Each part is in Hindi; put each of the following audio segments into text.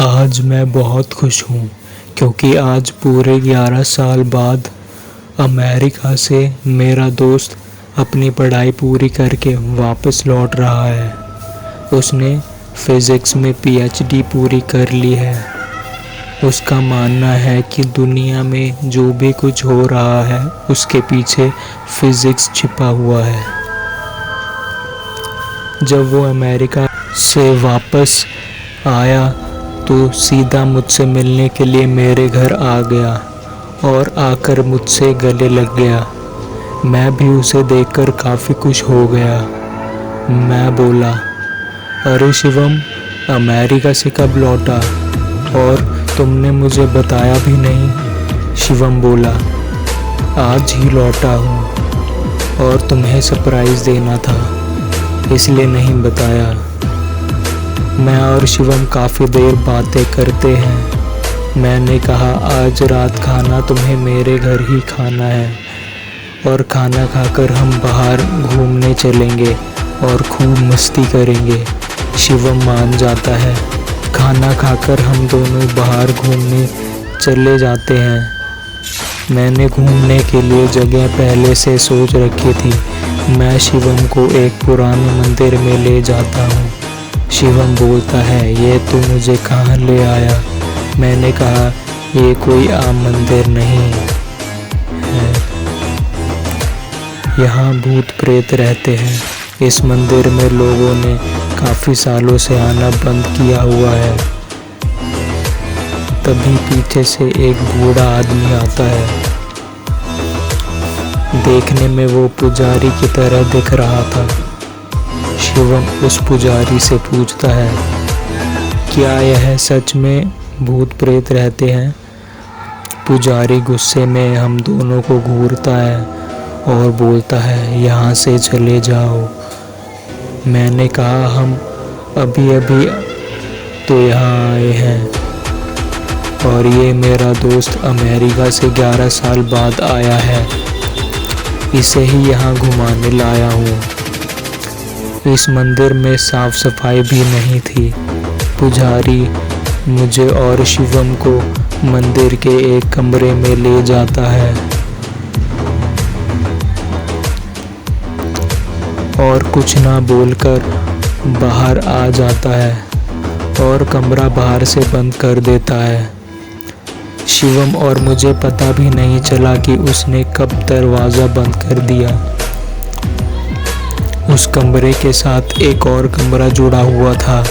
आज मैं बहुत खुश हूँ क्योंकि आज पूरे 11 साल बाद अमेरिका से मेरा दोस्त अपनी पढ़ाई पूरी करके वापस लौट रहा है। उसने फिज़िक्स में पीएचडी पूरी कर ली है। उसका मानना है कि दुनिया में जो भी कुछ हो रहा है उसके पीछे फिज़िक्स छिपा हुआ है। जब वो अमेरिका से वापस आया तो सीधा मुझसे मिलने के लिए मेरे घर आ गया और आकर मुझसे गले लग गया। मैं भी उसे देखकर काफ़ी खुश हो गया। मैं बोला, अरे शिवम, अमेरिका से कब लौटा और तुमने मुझे बताया भी नहीं। शिवम बोला, आज ही लौटा हूँ और तुम्हें सरप्राइज़ देना था इसलिए नहीं बताया। मैं और शिवम काफ़ी देर बातें करते हैं। मैंने कहा, आज रात खाना तुम्हें मेरे घर ही खाना है और खाना खाकर हम बाहर घूमने चलेंगे और खूब मस्ती करेंगे। शिवम मान जाता है। खाना खाकर हम दोनों बाहर घूमने चले जाते हैं। मैंने घूमने के लिए जगह पहले से सोच रखी थी। मैं शिवम को एक पुराने मंदिर में ले जाता हूँ। शिवम बोलता है, ये तू मुझे कहाँ ले आया? मैंने कहा, ये कोई आम मंदिर नहीं है, यहाँ भूत प्रेत रहते हैं। इस मंदिर में लोगों ने काफ़ी सालों से आना बंद किया हुआ है। तभी पीछे से एक बूढ़ा आदमी आता है। देखने में वो पुजारी की तरह दिख रहा था। शिवम उस पुजारी से पूछता है, क्या यह सच में भूत प्रेत रहते हैं? पुजारी गुस्से में हम दोनों को घूरता है और बोलता है, यहाँ से चले जाओ। मैंने कहा, हम अभी अभी तो यहाँ आए हैं और ये मेरा दोस्त अमेरिका से 11 साल बाद आया है। इसे ही यहाँ घुमाने लाया हूँ। इस मंदिर में साफ सफाई भी नहीं थी। पुजारी मुझे और शिवम को मंदिर के एक कमरे में ले जाता है और कुछ ना बोलकर बाहर आ जाता है और कमरा बाहर से बंद कर देता है। शिवम और मुझे पता भी नहीं चला कि उसने कब दरवाज़ा बंद कर दिया। उस कमरे के साथ एक और कमरा जुड़ा हुआ था।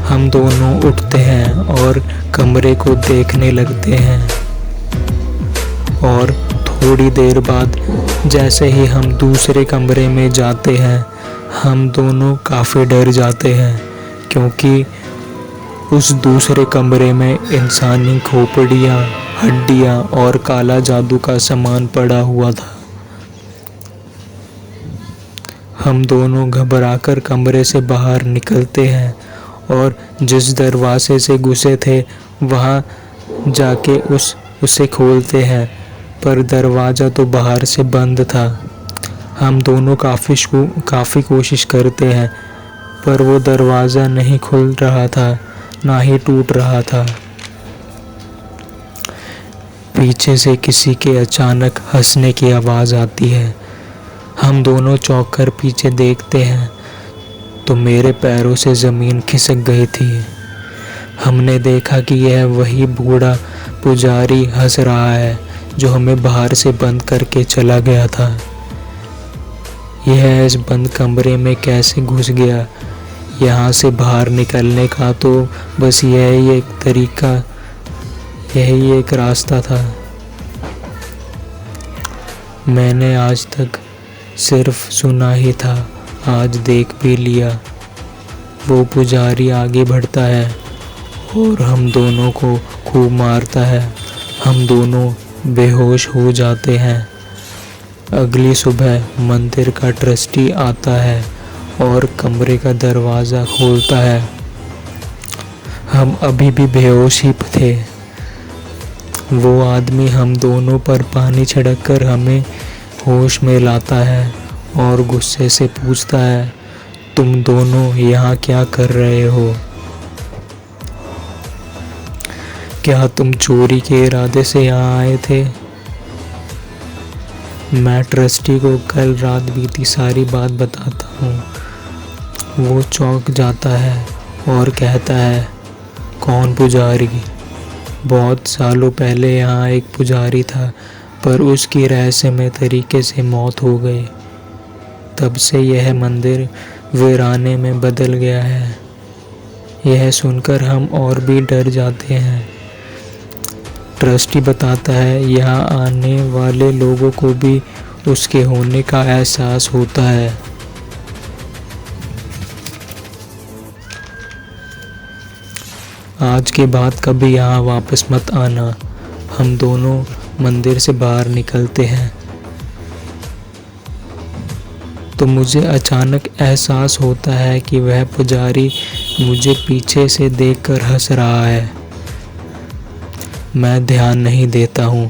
हम दोनों उठते हैं और कमरे को देखने लगते हैं और थोड़ी देर बाद जैसे ही हम दूसरे कमरे में जाते हैं, हम दोनों काफ़ी डर जाते हैं क्योंकि उस दूसरे कमरे में इंसानी खोपड़ियाँ, हड्डियाँ और काला जादू का सामान पड़ा हुआ था। हम दोनों घबराकर कमरे से बाहर निकलते हैं और जिस दरवाजे से घुसे थे वहाँ जाके उसे खोलते हैं, पर दरवाज़ा तो बाहर से बंद था। हम दोनों काफ़ी कोशिश करते हैं पर वो दरवाज़ा नहीं खुल रहा था, ना ही टूट रहा था। पीछे से किसी के अचानक हंसने की आवाज़ आती है। हम दोनों चौंक कर पीछे देखते हैं तो मेरे पैरों से ज़मीन खिसक गई थी। हमने देखा कि यह वही बूढ़ा पुजारी हंस रहा है जो हमें बाहर से बंद करके चला गया था। यह इस बंद कमरे में कैसे घुस गया? यहाँ से बाहर निकलने का तो बस यही एक रास्ता था। मैंने आज तक सिर्फ सुना ही था, आज देख भी लिया। वो पुजारी आगे बढ़ता है और हम दोनों को खूब मारता है। हम दोनों बेहोश हो जाते हैं। अगली सुबह मंदिर का ट्रस्टी आता है और कमरे का दरवाज़ा खोलता है। हम अभी भी बेहोश ही थे। वो आदमी हम दोनों पर पानी छिड़ककर हमें होश में लाता है और गुस्से से पूछता है, तुम दोनों यहाँ क्या कर रहे हो? क्या तुम चोरी के इरादे से यहाँ आए थे? मैं ट्रस्टी को कल रात बीती सारी बात बताता हूँ। वो चौंक जाता है और कहता है, कौन पुजारी? बहुत सालों पहले यहाँ एक पुजारी था, पर उसकी रहस्यमय तरीके से मौत हो गई। तब से यह मंदिर वीराने में बदल गया है। यह सुनकर हम और भी डर जाते हैं। ट्रस्टी बताता है, यहाँ आने वाले लोगों को भी उसके होने का एहसास होता है। आज के बाद कभी यहाँ वापस मत आना। हम दोनों मंदिर से बाहर निकलते हैं तो मुझे अचानक एहसास होता है कि वह पुजारी मुझे पीछे से देखकर हंस रहा है। मैं ध्यान नहीं देता हूँ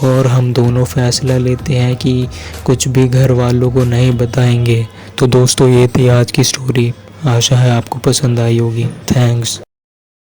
और हम दोनों फैसला लेते हैं कि कुछ भी घर वालों को नहीं बताएंगे। तो दोस्तों, ये थी आज की स्टोरी। आशा है आपको पसंद आई होगी। थैंक्स।